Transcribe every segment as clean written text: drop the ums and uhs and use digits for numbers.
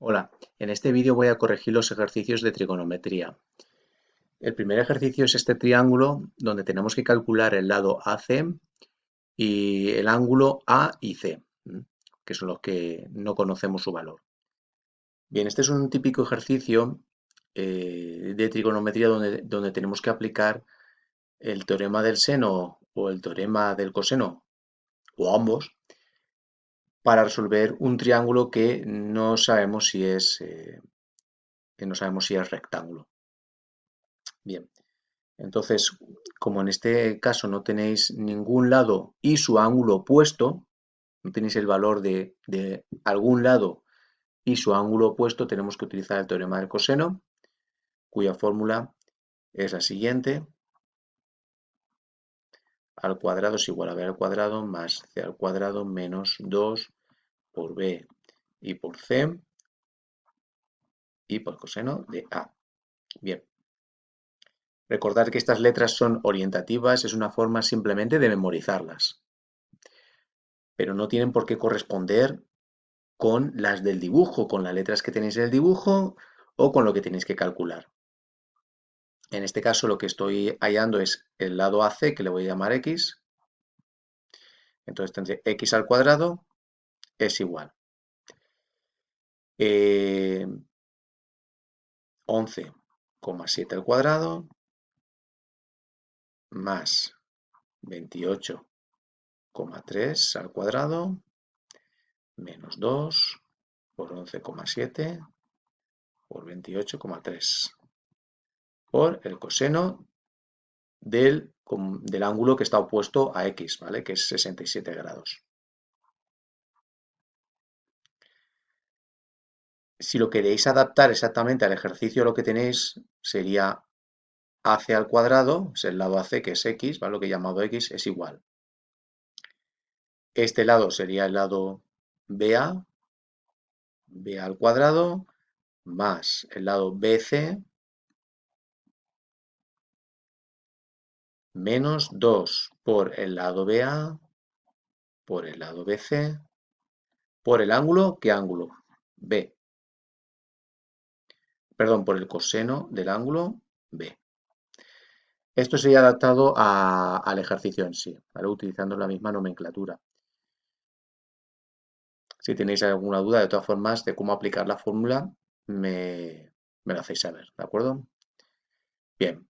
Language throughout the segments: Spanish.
Hola, en este vídeo voy a corregir los ejercicios de trigonometría. El primer ejercicio es este triángulo donde tenemos que calcular el lado AC y el ángulo A y C, que son los que no conocemos su valor. Bien, este es un típico ejercicio de trigonometría donde tenemos que aplicar el teorema del seno o el teorema del coseno, o ambos, para resolver un triángulo que no sabemos si es rectángulo. Bien, entonces, como en este caso no tenéis ningún lado y su ángulo opuesto, no tenéis el valor de algún lado y su ángulo opuesto, tenemos que utilizar el teorema del coseno, cuya fórmula es la siguiente: al cuadrado es igual a b al cuadrado más c al cuadrado menos 2 por b y por c y por coseno de a. Bien, recordad que estas letras son orientativas, es una forma simplemente de memorizarlas, pero no tienen por qué corresponder con las del dibujo, con las letras que tenéis en el dibujo o con lo que tenéis que calcular. En este caso lo que estoy hallando es el lado AC, que le voy a llamar X. Entonces tendré X al cuadrado es igual 11,7 al cuadrado más 28,3 al cuadrado menos 2 por 11,7 por 28,3 por el coseno del ángulo que está opuesto a X, ¿vale? Que es 67 grados. Si lo queréis adaptar exactamente al ejercicio, lo que tenéis sería AC al cuadrado, es el lado AC que es X, ¿vale? Lo que he llamado X es igual. Este lado sería el lado BA, B al cuadrado, más el lado BC, menos 2 por el lado BA, por el lado BC, por el ángulo, ¿qué ángulo? B. Perdón, por el coseno del ángulo B. Esto sería adaptado al ejercicio en sí, ¿vale? Utilizando la misma nomenclatura. Si tenéis alguna duda, de todas formas, de cómo aplicar la fórmula, me lo hacéis saber, ¿de acuerdo? Bien,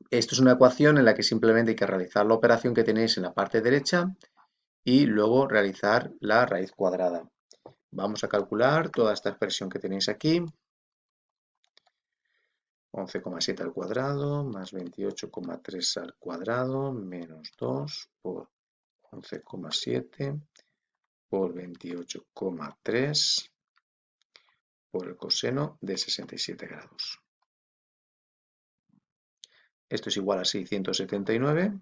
esto es una ecuación en la que simplemente hay que realizar la operación que tenéis en la parte derecha y luego realizar la raíz cuadrada. Vamos a calcular toda esta expresión que tenéis aquí. 11,7 al cuadrado más 28,3 al cuadrado menos 2 por 11,7 por 28,3 por el coseno de 67 grados. Esto es igual a 679.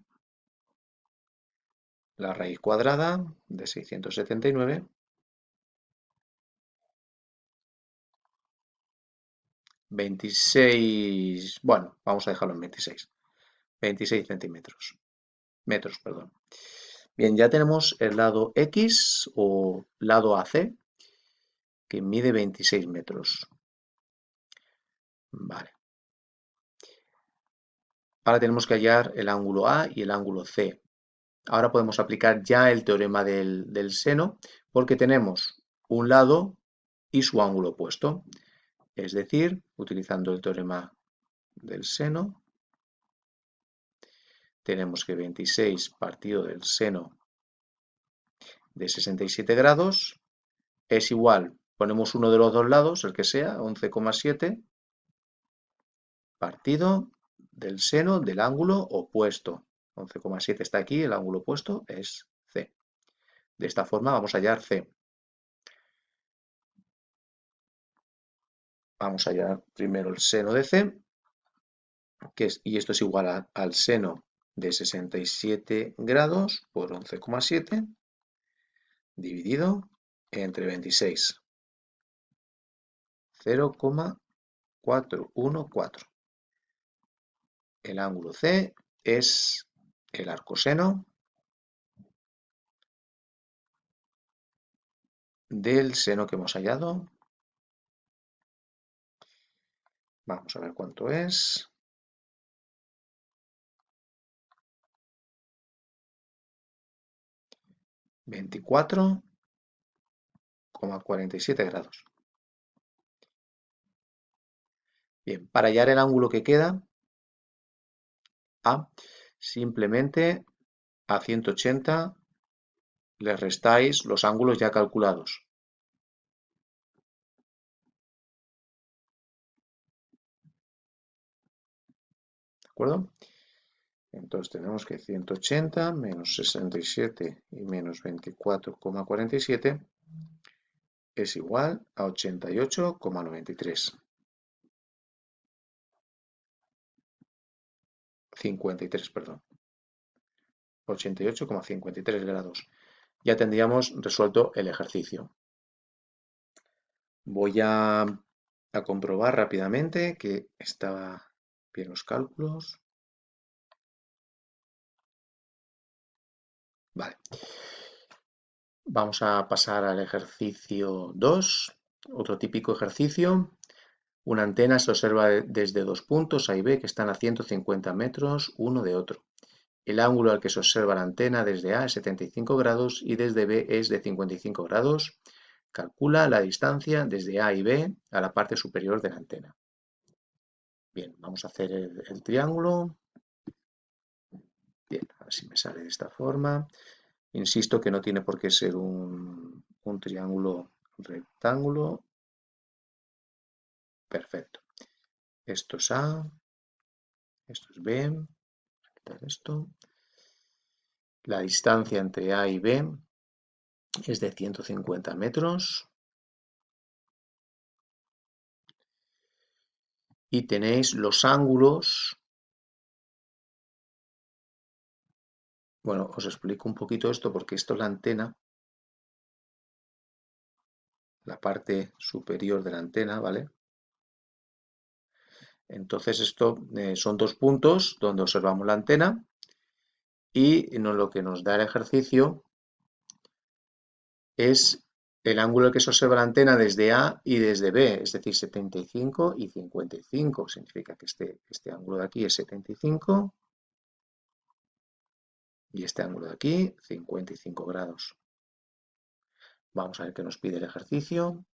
La raíz cuadrada de 679 26, bueno, vamos a dejarlo en 26 centímetros, metros, perdón. Bien, ya tenemos el lado X o lado AC, que mide 26 metros. Vale. Ahora tenemos que hallar el ángulo A y el ángulo C. Ahora podemos aplicar ya el teorema del seno, porque tenemos un lado y su ángulo opuesto. Es decir, utilizando el teorema del seno, tenemos que 26 partido del seno de 67 grados es igual, ponemos uno de los dos lados, el que sea, 11,7 partido del seno del ángulo opuesto. 11,7 está aquí, el ángulo opuesto es C. De esta forma vamos a hallar C. Vamos a hallar primero el seno de C, y esto es igual al seno de 67 grados por 11,7 dividido entre 26. 0,414. El ángulo C es el arcoseno del seno que hemos hallado Vamos a ver cuánto es. 24,47 grados. Bien, para hallar el ángulo que queda, A, simplemente a 180 le restáis los ángulos ya calculados. ¿De acuerdo? Entonces tenemos que 180 menos 67 y menos 24,47 es igual a 88,93. 53, perdón. 88,53 grados. Ya tendríamos resuelto el ejercicio. Voy a comprobar rápidamente que está bien los cálculos. Vale. Vamos a pasar al ejercicio 2, otro típico ejercicio. Una antena se observa desde dos puntos A y B que están a 150 metros uno de otro. El ángulo al que se observa la antena desde A es 75 grados y desde B es de 55 grados. Calcula la distancia desde A y B a la parte superior de la antena. Bien, vamos a hacer el triángulo. Bien, a ver si me sale de esta forma. Insisto que no tiene por qué ser un triángulo rectángulo. Perfecto. Esto es A, esto es B. Quitar esto. La distancia entre A y B es de 150 metros. Y tenéis los ángulos. Bueno, os explico un poquito esto porque esto es la antena, la parte superior de la antena, ¿vale? Entonces esto son dos puntos donde observamos la antena y lo que nos da el ejercicio es el ángulo al que se observa la antena desde A y desde B, es decir, 75 y 55. Significa que este ángulo de aquí es 75 y este ángulo de aquí 55 grados. Vamos a ver qué nos pide el ejercicio.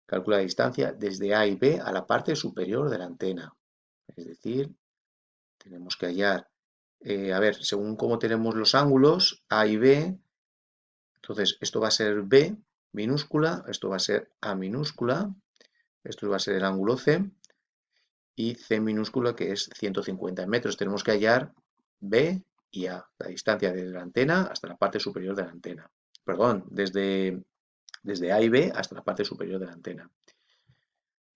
Calcula la distancia desde A y B a la parte superior de la antena. Es decir, tenemos que hallar, a ver, según cómo tenemos los ángulos A y B, entonces esto va a ser B minúscula, esto va a ser A minúscula, esto va a ser el ángulo C, y C minúscula que es 150 metros. Tenemos que hallar B y A, la distancia desde la antena hasta la parte superior de la antena. Perdón, desde A y B hasta la parte superior de la antena.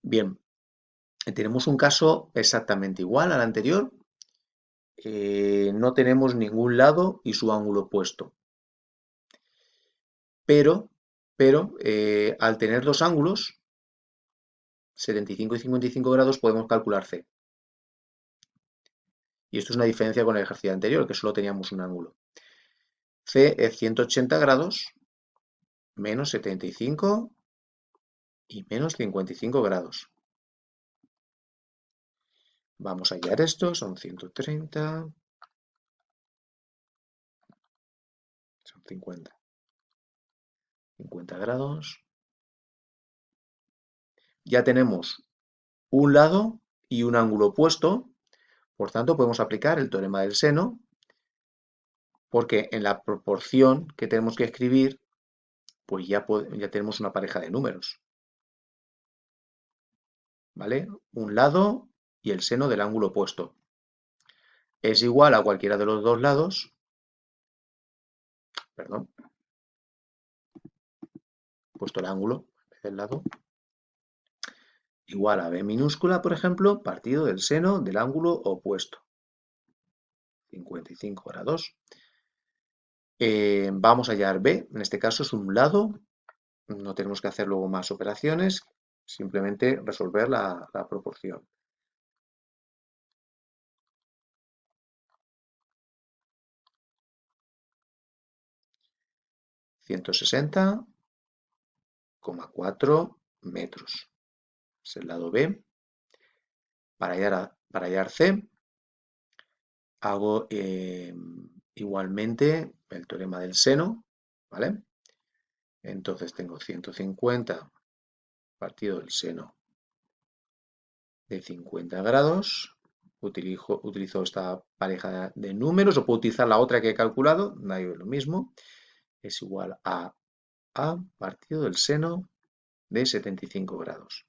Bien, tenemos un caso exactamente igual al anterior. No tenemos ningún lado y su ángulo opuesto. Pero al tener dos ángulos, 75 y 55 grados, podemos calcular C. Y esto es una diferencia con el ejercicio anterior, que solo teníamos un ángulo. C es 180 grados menos 75 y menos 55 grados. Vamos a hallar esto, son 130, son 50. 50 grados. Ya tenemos un lado y un ángulo opuesto, por tanto podemos aplicar el teorema del seno, porque en la proporción que tenemos que escribir, pues ya tenemos una pareja de números. ¿Vale? Un lado y el seno del ángulo opuesto. Es igual a cualquiera de los dos lados, perdón, puesto el ángulo en vez del lado, igual a b minúscula, por ejemplo, partido del seno del ángulo opuesto. 55 grados. Vamos a hallar b, en este caso es un lado, no tenemos que hacer luego más operaciones, simplemente resolver la proporción. 160,4 metros. es el lado B. Para hallar C, hago igualmente el teorema del seno, ¿vale? Entonces tengo 150 partido del seno de 50 grados. Utilizo esta pareja de números, o puedo utilizar la otra que he calculado, da lo mismo. Es igual a partido del seno de 75 grados.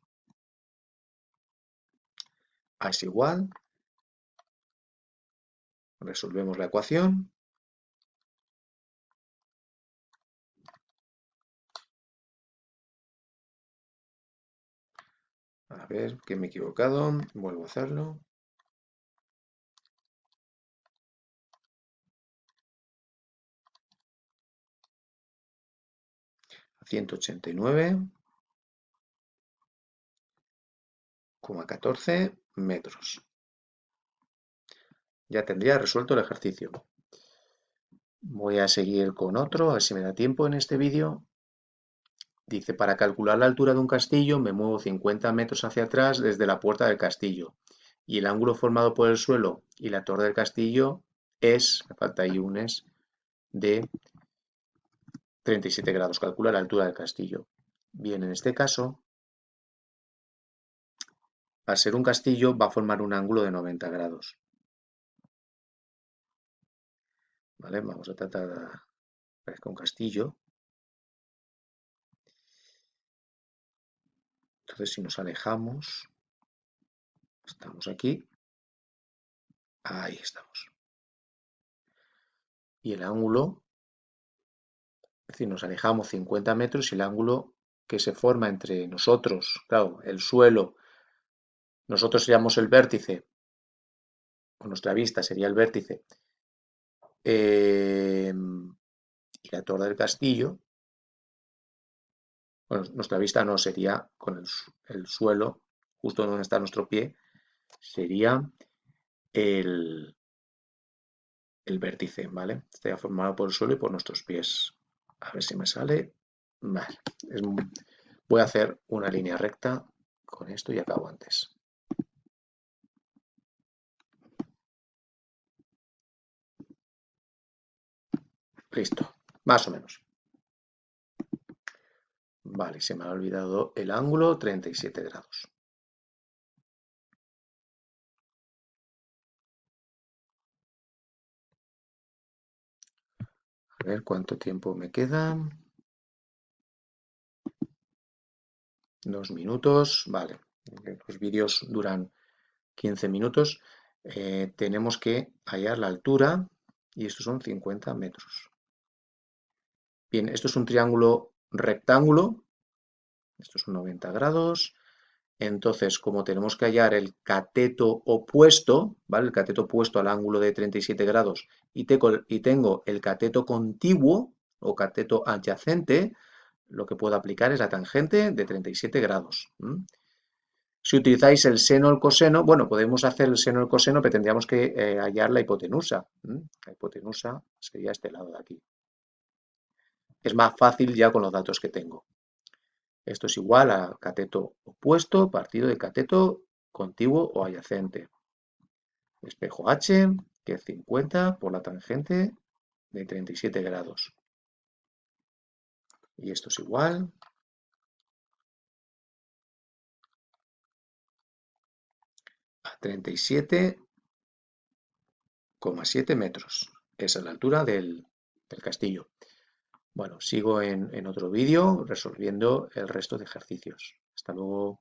A es igual. Resolvemos la ecuación. A ver, que me he equivocado. Vuelvo a hacerlo. A 189,14 metros. Ya tendría resuelto el ejercicio. Voy a seguir con otro, a ver si me da tiempo en este vídeo. Dice, para calcular la altura de un castillo me muevo 50 metros hacia atrás desde la puerta del castillo. Y el ángulo formado por el suelo y la torre del castillo es, me falta ahí un es, de 37 grados. Calcula la altura del castillo. Bien, en este caso, al ser un castillo va a formar un ángulo de 90 grados. ¿Vale? Vamos a tratar de parezca un castillo. Entonces, si nos alejamos, estamos aquí. Ahí estamos. Y el ángulo, es decir, nos alejamos 50 metros y el ángulo que se forma entre nosotros, claro, el suelo, nosotros seríamos el vértice, o nuestra vista sería el vértice, y la torre del castillo, bueno, nuestra vista no sería con el suelo, justo donde está nuestro pie, sería el vértice, ¿vale? Estaría formado por el suelo y por nuestros pies. A ver si me sale. Vale. Voy a hacer una línea recta con esto y acabo antes. Listo, más o menos. Vale, se me ha olvidado el ángulo, 37 grados. A ver cuánto tiempo me queda. 2 minutos, vale. Los vídeos duran 15 minutos. Tenemos que hallar la altura y estos son 50 metros. Bien, esto es un triángulo rectángulo. Estos son 90 grados. Entonces, como tenemos que hallar el cateto opuesto, ¿vale? El cateto opuesto al ángulo de 37 grados y tengo el cateto contiguo o cateto adyacente, lo que puedo aplicar es la tangente de 37 grados. Si utilizáis el seno o el coseno, bueno, podemos hacer el seno o el coseno, pero tendríamos que hallar la hipotenusa. La hipotenusa sería este lado de aquí. Es más fácil ya con los datos que tengo. Esto es igual a cateto opuesto partido de cateto contiguo o adyacente. Espejo H, que es 50 por la tangente de 37 grados. Y esto es igual a 37,7 metros. Esa es la altura del castillo. Bueno, sigo en otro vídeo resolviendo el resto de ejercicios. Hasta luego.